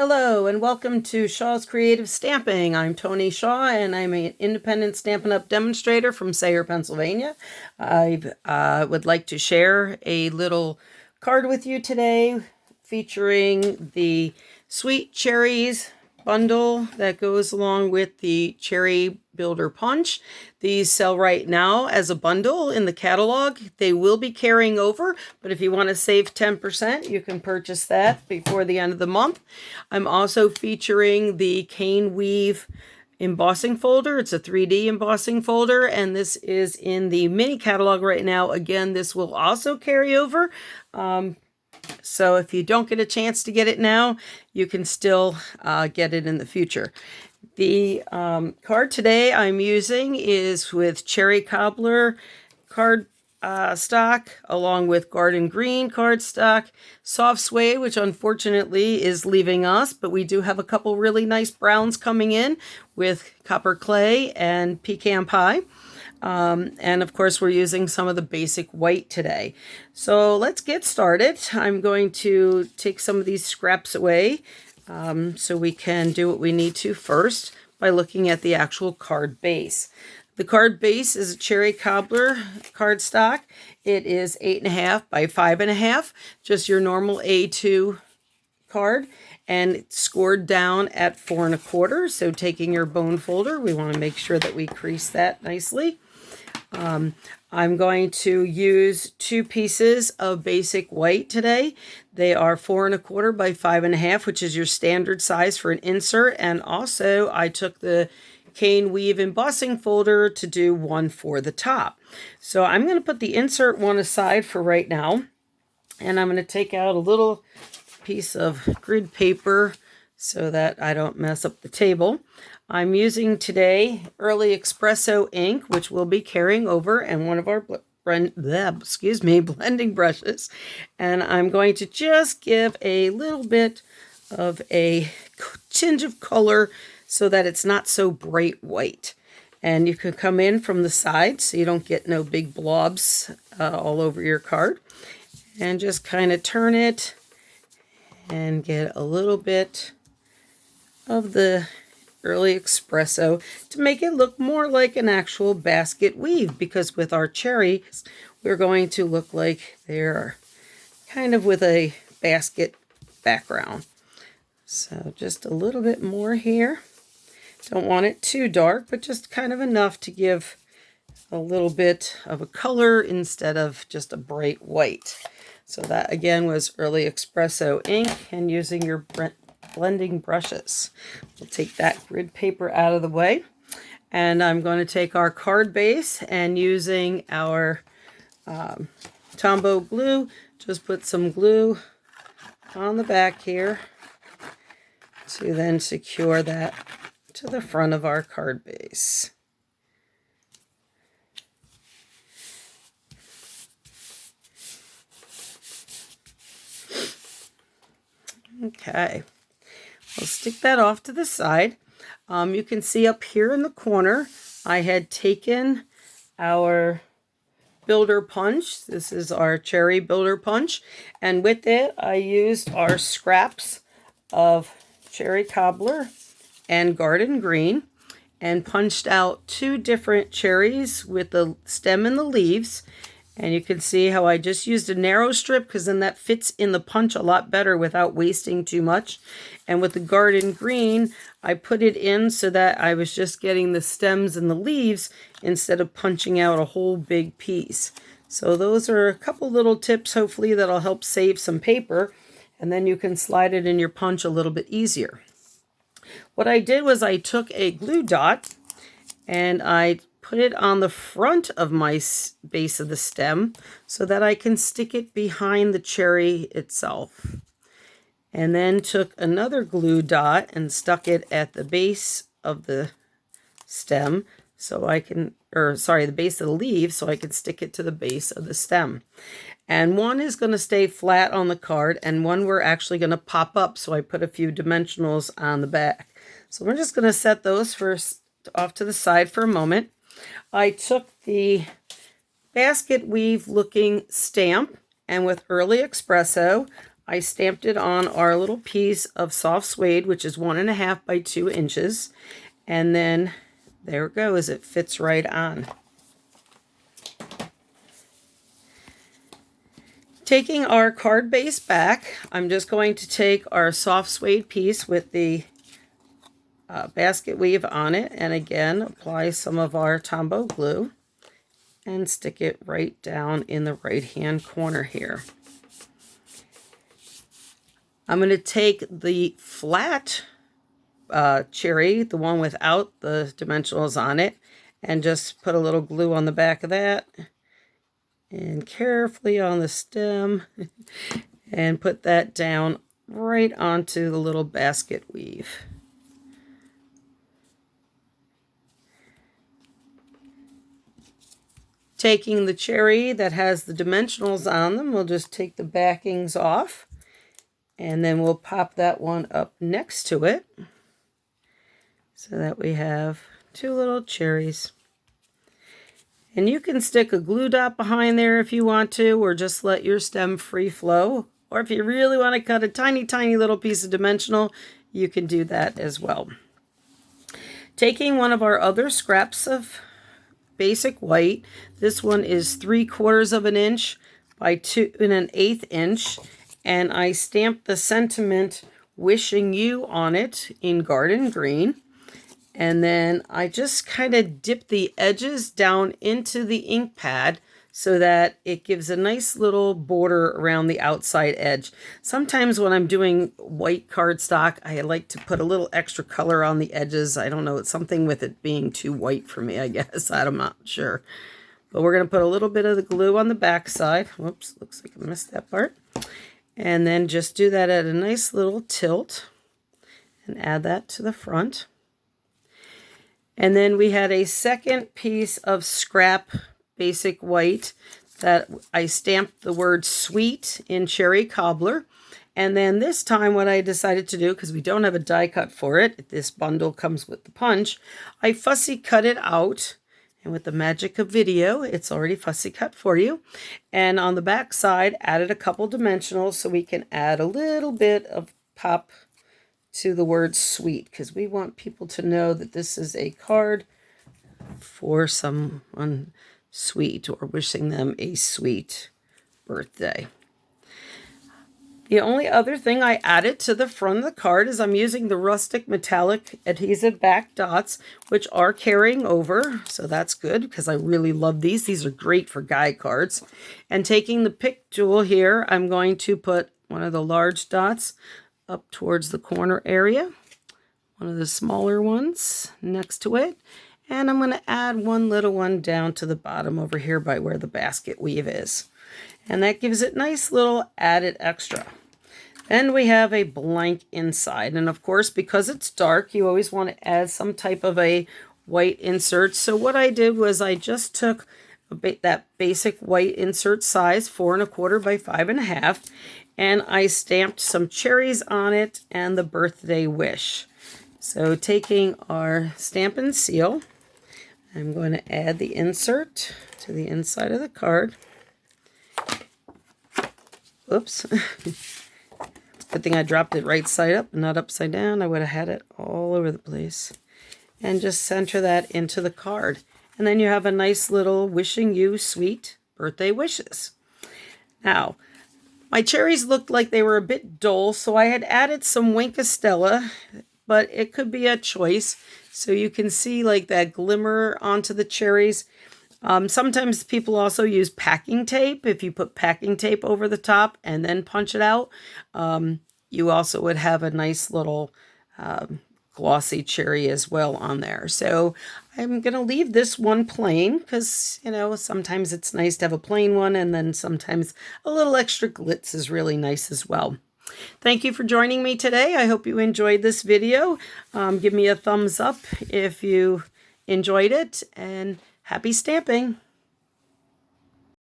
Hello and welcome to Shaw's Creative Stamping. I'm Tony Shaw and I'm an independent Stampin' Up! Demonstrator from Sayre, Pennsylvania. I would like to share a little card with you today featuring the Sweet Cherries bundle that goes along with the Cherry Builder Punch. These sell right now as a bundle in the catalog. They will be carrying over, but if you want to save 10%, you can purchase that before the end of the month. I'm also featuring the Cane Weave embossing folder. It's a 3D embossing folder, and this is in the mini catalog right now. Again, this will also carry over. So if you don't get a chance to get it now, you can still get it in the future. The card today I'm using is with Cherry Cobbler card stock, along with Garden Green cardstock, Soft Suede, which unfortunately is leaving us, but we do have a couple really nice browns coming in with Copper Clay and Pecan Pie. And of course, we're using some of the basic white today. So let's get started. I'm going to take some of these scraps away so we can do what we need to first by looking at the actual card base. The card base is a Cherry Cobbler cardstock. It is 8.5 by 5.5, just your normal A2 card, and it's scored down at 4 1/4. So taking your bone folder, we want to make sure that we crease that nicely. I'm going to use 2 pieces of basic white today. They are 4 1/4 by 5.5, which is your standard size for an insert. And also I took the Cane Weave embossing folder to do one for the top. So I'm going to put the insert one aside for right now. And I'm going to take out a little piece of grid paper so that I don't mess up the table. I'm using today Early Espresso ink, which we'll be carrying over, and one of our blending brushes. And I'm going to just give a little bit of a tinge of color so that it's not so bright white. And you can come in from the side so you don't get no big blobs all over your card. And just kind of turn it and get a little bit of the Early Espresso to make it look more like an actual basket weave, because with our cherries, we're going to look like they're kind of with a basket background. So just a little bit more here. Don't want it too dark, but just kind of enough to give a little bit of a color instead of just a bright white. So that again was Early Espresso ink, and using your blending brushes. We'll take that grid paper out of the way, and I'm going to take our card base, and using our Tombow glue, just put some glue on the back here to then secure that to the front of our card base. Okay. I'll stick that off to the side. You can see up here in the corner, I had taken our Builder Punch. This is our Cherry Builder Punch. And with it, I used our scraps of Cherry Cobbler and Garden Green and punched out 2 different cherries with the stem and the leaves. And you can see how I just used a narrow strip, because then that fits in the punch a lot better without wasting too much. And with the Garden Green, I put it in so that I was just getting the stems and the leaves instead of punching out a whole big piece. So those are a couple little tips, hopefully, that'll help save some paper. And then you can slide it in your punch a little bit easier. What I did was I took a glue dot and I put it on the front of my base of the stem so that I can stick it behind the cherry itself. And then took another glue dot and stuck it at the base of the stem so I can, the base of the leaf, so I can stick it to the base of the stem. And one is going to stay flat on the card, and one we're actually going to pop up, so I put a few dimensionals on the back. So we're just going to set those first off to the side for a moment. I took the basket weave looking stamp, and with Early Espresso, I stamped it on our little piece of soft suede, which is 1.5 by 2 inches. And then there it goes. It fits right on. Taking our card base back, I'm just going to take our soft suede piece with the basket weave on it, and again apply some of our Tombow glue and stick it right down in the right hand corner here. I'm going to take the flat cherry, the one without the dimensionals on it, and just put a little glue on the back of that and carefully on the stem and put that down right onto the little basket weave. Taking the cherry that has the dimensionals on them, we'll just take the backings off, and then we'll pop that one up next to it so that we have 2 little cherries. And you can stick a glue dot behind there if you want to, or just let your stem free flow. Or if you really want to cut a tiny, tiny little piece of dimensional, you can do that as well. Taking one of our other scraps of basic white, this one is 3/4 of an inch by 2 1/8 inch, and I stamped the sentiment "Wishing You" on it in garden green. And then I just kind of dip the edges down into the ink pad so that it gives a nice little border around the outside edge. Sometimes when I'm doing white cardstock, I like to put a little extra color on the edges. I don't know, it's something with it being too white for me, I guess. I'm not sure. But we're going to put a little bit of the glue on the back side. Whoops, looks like I missed that part. And then just do that at a nice little tilt and add that to the front. And then we had a second piece of scrap basic white that I stamped the word "sweet" in cherry cobbler. And then this time what I decided to do, because we don't have a die cut for it, this bundle comes with the punch, I fussy cut it out. And with the magic of video, it's already fussy cut for you. And on the back side, added a couple dimensionals so we can add a little bit of pop to the word "sweet," because we want people to know that this is a card for someone sweet or wishing them a sweet birthday. The only other thing I added to the front of the card is I'm using the rustic metallic adhesive back dots, which are carrying over, so that's good because I really love these. These are great for guide cards. And taking the pick tool here, I'm going to put one of the large dots up towards the corner area, one of the smaller ones next to it, and I'm going to add one little one down to the bottom over here by where the basket weave is. And that gives it nice little added extra. Then we have a blank inside, and of course because it's dark you always want to add some type of a white insert. So what I did was I just took that basic white insert size, 4 1/4 by 5 1/2, and I stamped some cherries on it and the birthday wish. So taking our Stampin' seal, I'm going to add the insert to the inside of the card. Oops. Good thing I dropped it right side up and not upside down. I would have had it all over the place. And just center that into the card. And then you have a nice little "Wishing You Sweet Birthday Wishes." Now, my cherries looked like they were a bit dull, so I had added some Wink of Stella, but it could be a choice. So you can see like that glimmer onto the cherries. Sometimes people also use packing tape. If you put packing tape over the top and then punch it out, you also would have a nice little glossy cherry as well on there. So I'm going to leave this one plain because, you know, sometimes it's nice to have a plain one, and then sometimes a little extra glitz is really nice as well. Thank you for joining me today. I hope you enjoyed this video. Give me a thumbs up if you enjoyed it, and happy stamping!